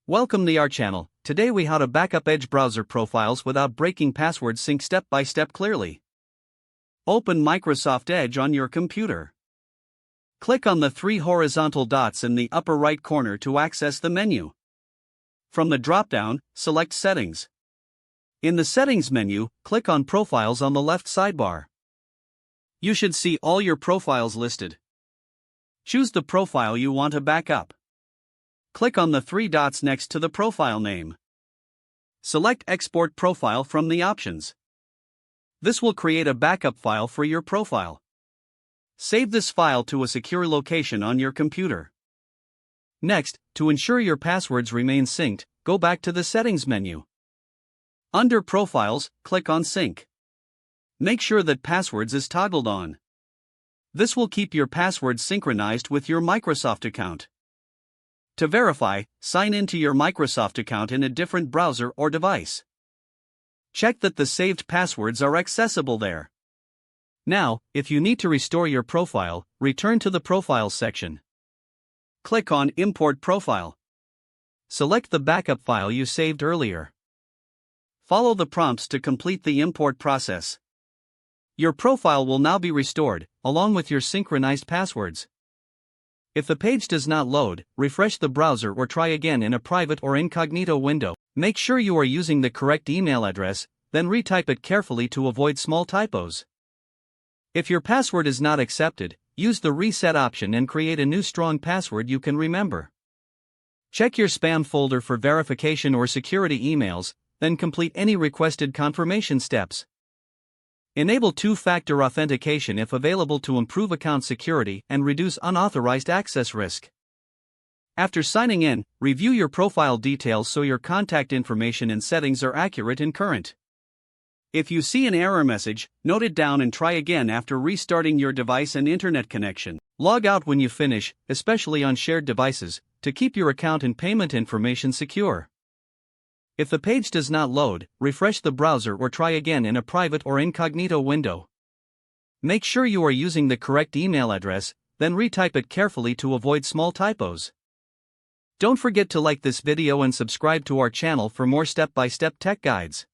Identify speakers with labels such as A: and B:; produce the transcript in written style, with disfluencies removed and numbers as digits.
A: Welcome to our channel. Today we how to backup Edge browser profiles without breaking password sync step by step clearly. Open Microsoft Edge on your computer. Click on the three horizontal dots in the upper right corner to access the menu. From the drop-down, select Settings. In the Settings menu, click on Profiles on the left sidebar. You should see all your profiles listed. Choose the profile you want to backup. Click on the three dots next to the profile name. Select Export Profile from the options. This will create a backup file for your profile. Save this file to a secure location on your computer. Next, to ensure your passwords remain synced, go back to the Settings menu. Under Profiles, click on Sync. Make sure that Passwords is toggled on. This will keep your passwords synchronized with your Microsoft account. To verify, sign into your Microsoft account in a different browser or device. Check that the saved passwords are accessible there. Now, if you need to restore your profile, return to the Profiles section. Click on Import Profile. Select the backup file you saved earlier. Follow the prompts to complete the import process. Your profile will now be restored, along with your synchronized passwords. If the page does not load, refresh the browser or try again in a private or incognito window. Make sure you are using the correct email address, then retype it carefully to avoid small typos. If your password is not accepted, use the reset option and create a new strong password you can remember. Check your spam folder for verification or security emails, then complete any requested confirmation steps. Enable two-factor authentication if available to improve account security and reduce unauthorized access risk. After signing in, review your profile details so your contact information and settings are accurate and current. If you see an error message, note it down and try again after restarting your device and internet connection. Log out when you finish, especially on shared devices, to keep your account and payment information secure. If the page does not load, refresh the browser or try again in a private or incognito window. Make sure you are using the correct email address, then retype it carefully to avoid small typos. Don't forget to like this video and subscribe to our channel for more step-by-step tech guides.